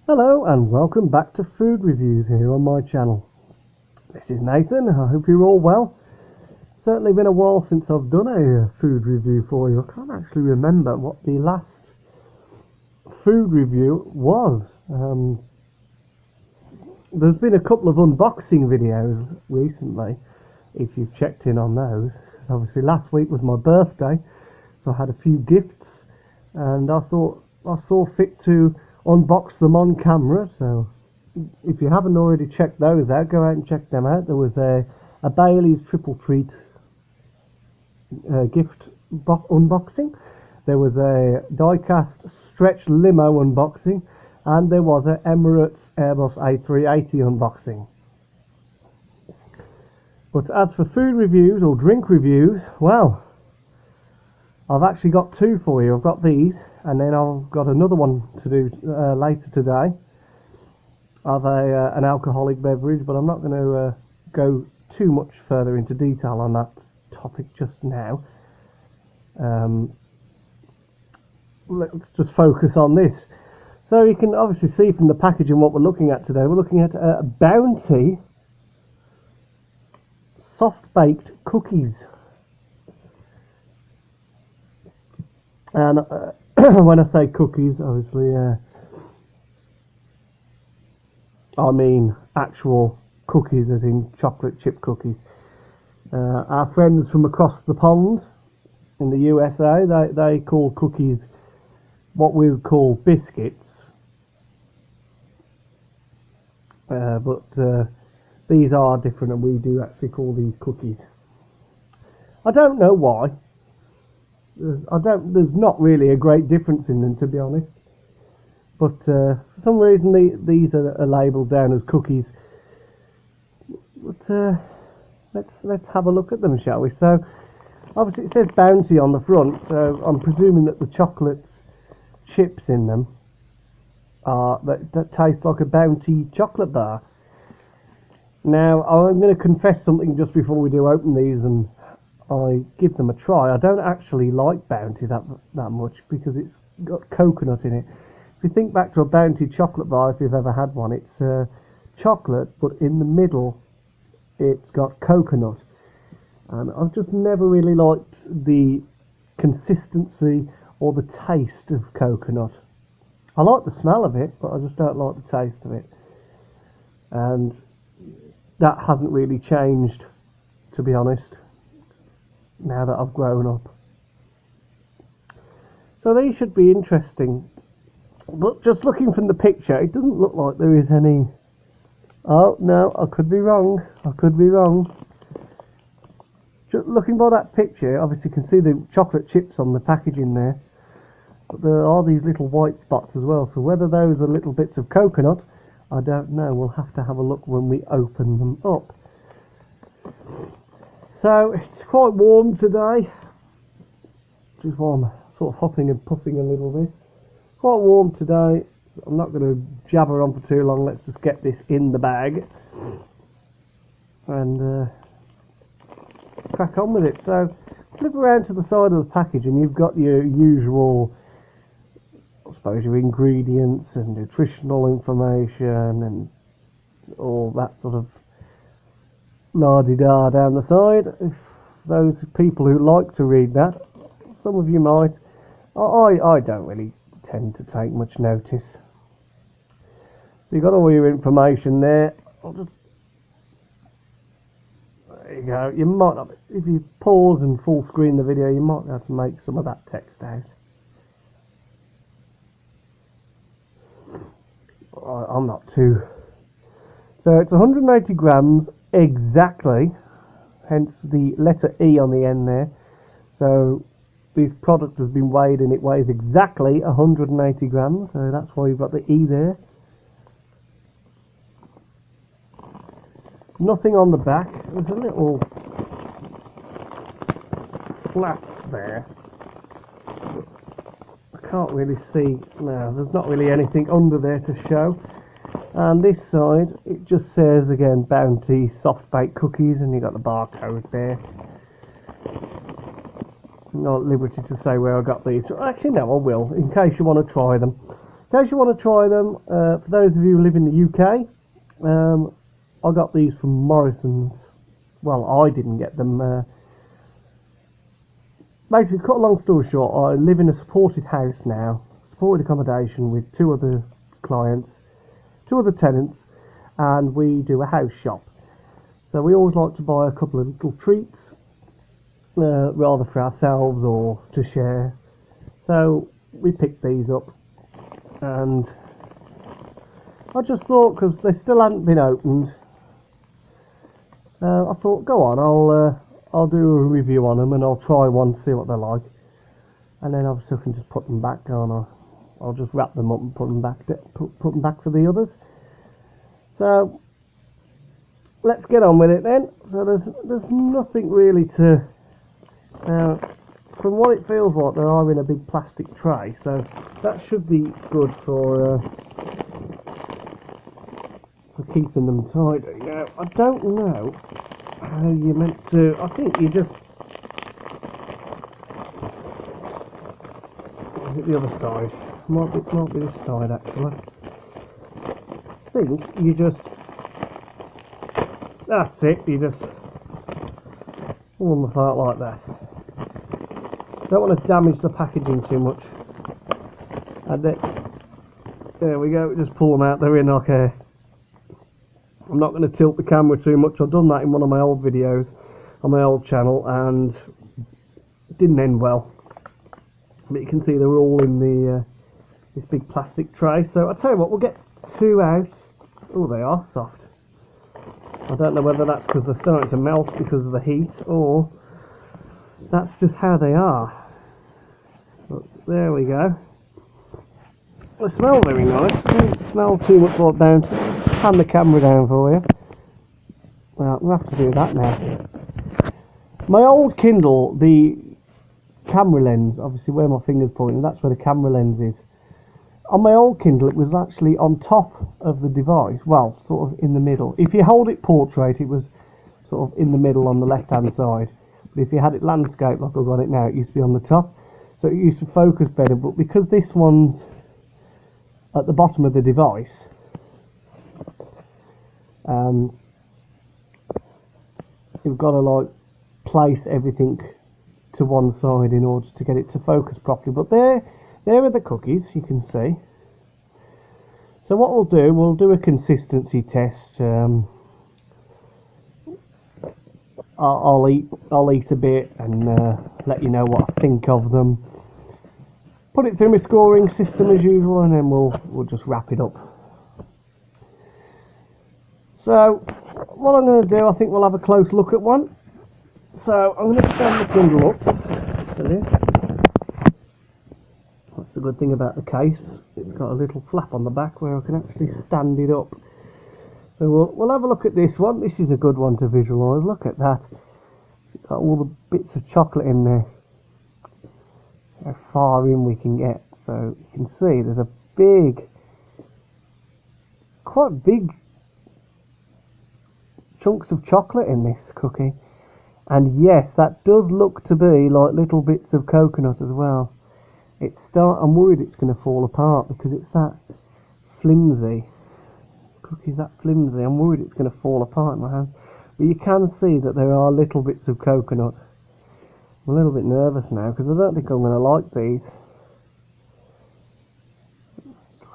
Hello and welcome back to Food Reviews here on my channel. This is Nathan. I hope you're all well. Certainly been a while since I've done a food review for you. I can't actually remember what the last food review was. There's been a couple of unboxing videos recently, if you've checked in on those. Obviously last week was my birthday, so I had a few gifts and I thought I saw fit to unbox them on camera. So if you haven't already checked those out, go out and check them out. There was a Bailey's Triple Treat gift unboxing. There was a diecast stretch limo unboxing, and there was a Emirates Airbus A380 unboxing. But as for food reviews or drink reviews, well, I've actually got two for you. I've got these, and then I've got another one to do later today of an alcoholic beverage, but I'm not going to go too much further into detail on that topic just now. Let's just focus on this. So you can obviously see from the packaging what we're looking at today. We're looking at Bounty soft baked cookies. And when I say cookies, obviously I mean actual cookies, as in chocolate chip cookies. Our friends from across the pond in the USA, they call cookies what we would call biscuits, but these are different, and we do actually call these cookies. I don't know why. There's not really a great difference in them, to be honest. But for some reason these are labelled down as cookies. But let's have a look at them, shall we? So obviously it says Bounty on the front, so I'm presuming that the chocolate chips in them are that taste like a Bounty chocolate bar. Now I'm going to confess something just before we do open these and I give them a try. I don't actually like Bounty that much because it's got coconut in it. If you think back to a Bounty chocolate bar, if you've ever had one, it's chocolate, but in the middle it's got coconut. And I've just never really liked the consistency or the taste of coconut. I like the smell of it, but I just don't like the taste of it. And that hasn't really changed, to be honest, now that I've grown up. So these should be interesting. But just looking from the picture, it doesn't look like there is any... Oh, no, I could be wrong. Just looking by that picture, obviously you can see the chocolate chips on the packaging there. But there are these little white spots as well. So whether those are little bits of coconut, I don't know. We'll have to have a look when we open them up. So it's quite warm today, which is why I'm sort of hopping and puffing a little bit. Quite warm today. I'm not going to jabber on for too long. Let's just get this in the bag and crack on with it. So flip around to the side of the package and you've got your usual, I suppose, your ingredients and nutritional information and all that sort of la-di-da down the side. If those people who like to read that, some of you might. I don't really tend to take much notice. So you've got all your information there. There you go. You might not, if you pause and full screen the video, you might be able to make some of that text out. I'm not too. So it's 180 grams exactly, hence the letter E on the end there. So this product has been weighed and it weighs exactly 180 grams, so that's why you've got the E there. Nothing on the back. There's a little flap there. I can't really see. No, there's not really anything under there to show. And this side, it just says again Bounty soft baked cookies, and you've got the barcode there. I'm not at liberty to say where I got these. Actually, no, I will, in case you want to try them. case you want to try them, for those of you who live in the UK, I got these from Morrison's. Well, I didn't get them. Basically, cut a long story short, I live in a supported house now, supported accommodation with two other clients, two other tenants, and we do a house shop. So we always like to buy a couple of little treats, rather for ourselves or to share. So we picked these up, and I just thought, because they still hadn't been opened, I thought, go on, I'll do a review on them and I'll try one to see what they're like, and then obviously I can just put them back, can't I? I'll just wrap them up and put them back for the others. So let's get on with it then. So there's nothing really to. From what it feels like, they are in a big plastic tray, so that should be good for keeping them tidy. Now I don't know how you're meant to. I think you just. Is it the other side? Might be this side actually. I think you just. That's it. You just pull them apart like that. Don't want to damage the packaging too much. And there we go. Just pull them out. They're in like a. I'm not going to tilt the camera too much. I've done that in one of my old videos on my old channel, and it didn't end well. But you can see they were all in the this big plastic tray. So I'll tell you what, we'll get two out. Oh, they are soft. I don't know whether that's because they're starting to melt because of the heat, or that's just how they are. But there we go. They smell very nice. They don't smell too much like Bounty. Hand the camera down for you. Well, we'll have to do that now. My old Kindle, the camera lens, obviously where my finger's pointing, that's where the camera lens is. On my old Kindle, it was actually on top of the device, well, sort of in the middle. If you hold it portrait, it was sort of in the middle on the left-hand side. But if you had it landscape like I've got it now, it used to be on the top. So it used to focus better, but because this one's at the bottom of the device, you've got to like place everything to one side in order to get it to focus properly. But there are the cookies, you can see. So what we'll do a consistency test. I'll eat a bit and let you know what I think of them. Put it through my scoring system as usual, and then we'll just wrap it up. So what I'm going to do, I think we'll have a close look at one. So I'm going to stand the Kindle up for this. That's the good thing about the case. It's got a little flap on the back where I can actually stand it up. So we'll have a look at this one. This is a good one to visualise. Look at that. It's got all the bits of chocolate in there. How far in we can get. So you can see there's a quite big chunks of chocolate in this cookie. And yes, that does look to be like little bits of coconut as well. I'm worried it's going to fall apart because it's that flimsy. Cookie's that flimsy. I'm worried it's going to fall apart in my hand. But you can see that there are little bits of coconut. I'm a little bit nervous now because I don't think I'm going to like these.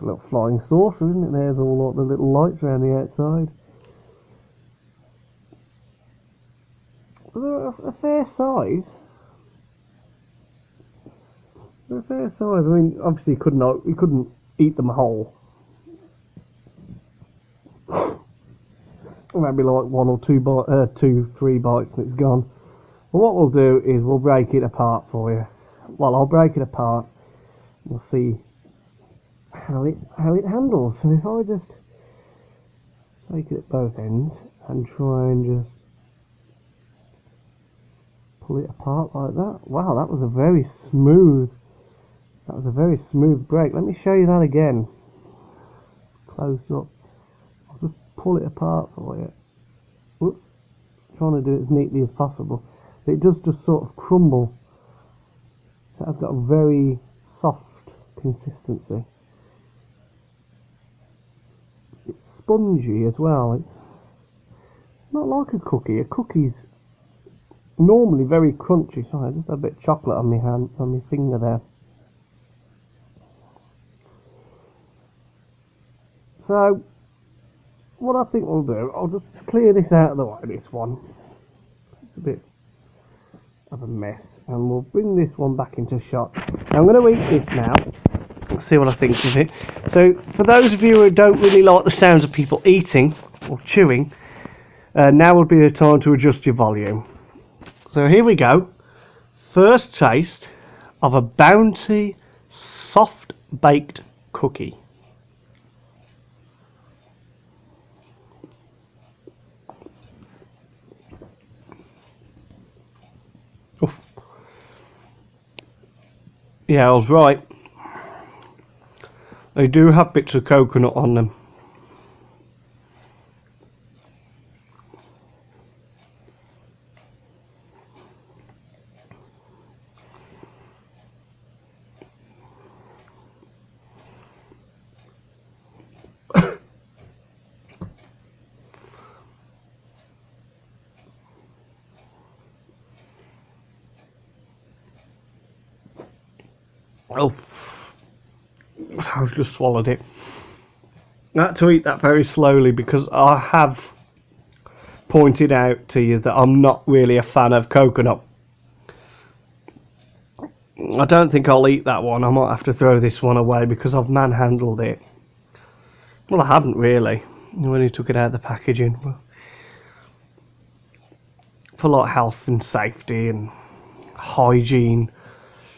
A little flying saucer, isn't it? There's all the little lights around the outside. But they're a fair size. They're a fair size. I mean, obviously you couldn't eat them whole. Maybe like one or two, 3 bites and it's gone. But what we'll do is we'll break it apart for you. Well, I'll break it apart. We'll see how it handles. So if I just take it at both ends and try and just pull it apart like that. Wow, that was a very smooth break. Let me show you that again. Close up. I'll just pull it apart for you. Whoops. Trying to do it as neatly as possible. It does just sort of crumble. So I've got a very soft consistency. spongy as well. It's not like a cookie. A cookie's normally very crunchy. Sorry, I just had a bit of chocolate on my hand, on my finger there. So, what I think we'll do, I'll just clear this out of the way, this one. It's a bit of a mess. And we'll bring this one back into shot. Now, I'm going to eat this now. Let's see what I think of it. So, for those of you who don't really like the sounds of people eating or chewing, now would be the time to adjust your volume. So, here we go. First taste of a Bounty soft baked cookie. Oof. Yeah, I was right. They do have bits of coconut on them. Oh, I've just swallowed it. I had to eat that very slowly because I have pointed out to you that I'm not really a fan of coconut. I don't think I'll eat that one. I might have to throw this one away because I've manhandled it. Well, I haven't really. I only took it out of the packaging. For like health and safety and hygiene,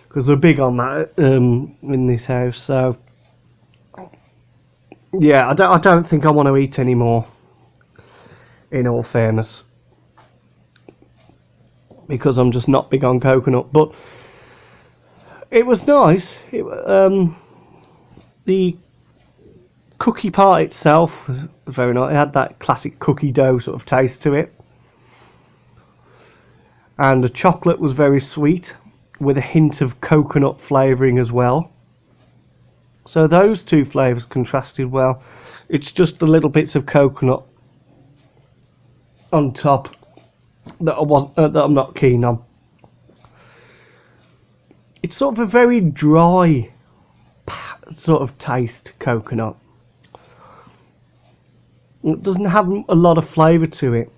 because we're big on that in this house. So yeah, I don't think I want to eat anymore, in all fairness, because I'm just not big on coconut. But it was nice. The cookie part itself was very nice. It had that classic cookie dough sort of taste to it, and the chocolate was very sweet with a hint of coconut flavouring as well. So those two flavours contrasted well. It's just the little bits of coconut on top that I'm not keen on. It's sort of a very dry sort of taste, coconut. It doesn't have a lot of flavour to it.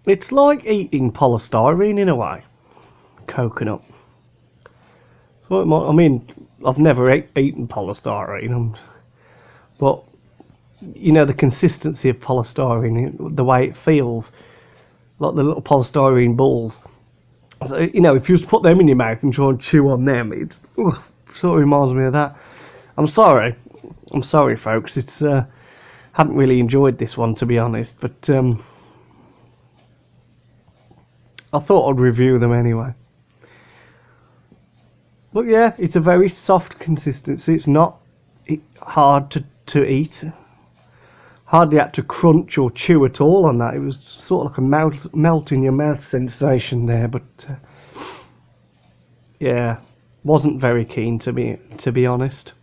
It's like eating polystyrene in a way, coconut. I mean, I've never eaten polystyrene, but you know the consistency of polystyrene, the way it feels, like the little polystyrene balls. So you know, if you just put them in your mouth and try and chew on them, it sort of reminds me of that. I'm sorry, folks. It's haven't really enjoyed this one, to be honest, but I thought I'd review them anyway. But yeah, it's a very soft consistency. It's not hard to eat. Hardly had to crunch or chew at all on that. It was sort of like a melt in your mouth sensation there. But yeah, wasn't very keen to be honest.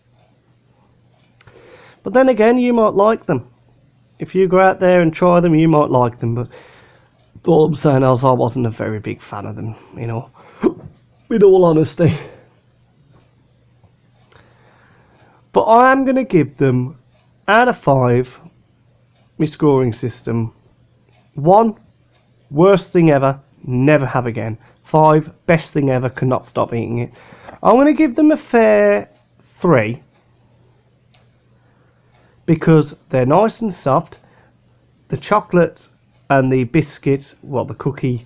But then again, you might like them. If you go out there and try them, you might like them. But all I'm saying is I wasn't a very big fan of them, you know, with all honesty. But I am going to give them, out of 5, my scoring system. 1, worst thing ever, never have again. 5, best thing ever, cannot stop eating it. I'm going to give them a fair 3. Because they're nice and soft. The chocolate and the biscuit, well, the cookie,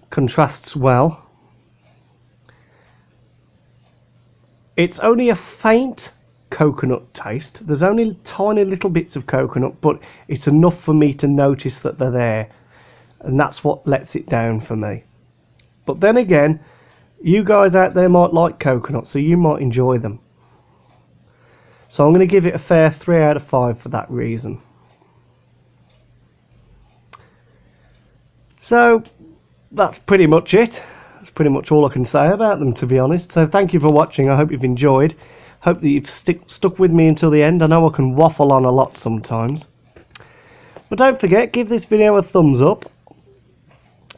contrasts well. It's only a faint coconut taste. There's only tiny little bits of coconut, but it's enough for me to notice that they're there. And that's what lets it down for me. But then again, you guys out there might like coconut, so you might enjoy them. So I'm going to give it a fair 3 out of 5 for that reason. So that's pretty much it. That's pretty much all I can say about them, to be honest. So thank you for watching. I hope you've enjoyed. Hope that you've stuck with me until the end. I know I can waffle on a lot sometimes. But don't forget, give this video a thumbs up.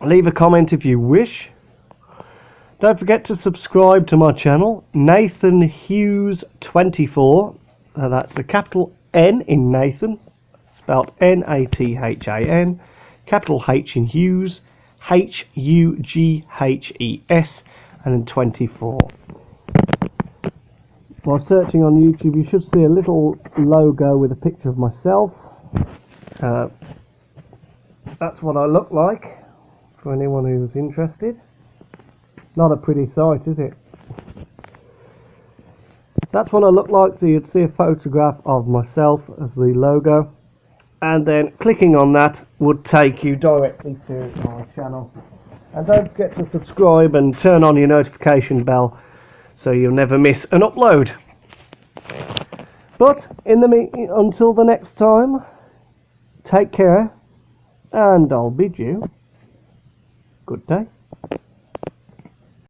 Leave a comment if you wish. Don't forget to subscribe to my channel, Nathan Hughes 24. That's a capital N in Nathan, spelled Nathan, capital H in Hughes, Hughes, and then 24. While searching on YouTube, you should see a little logo with a picture of myself. That's what I look like, for anyone who's interested. Not a pretty sight, is it? That's what I look like, so you'd see a photograph of myself as the logo, and then clicking on that would take you directly to my channel. And don't forget to subscribe and turn on your notification bell so you'll never miss an upload. But until the next time, take care, and I'll bid you good day.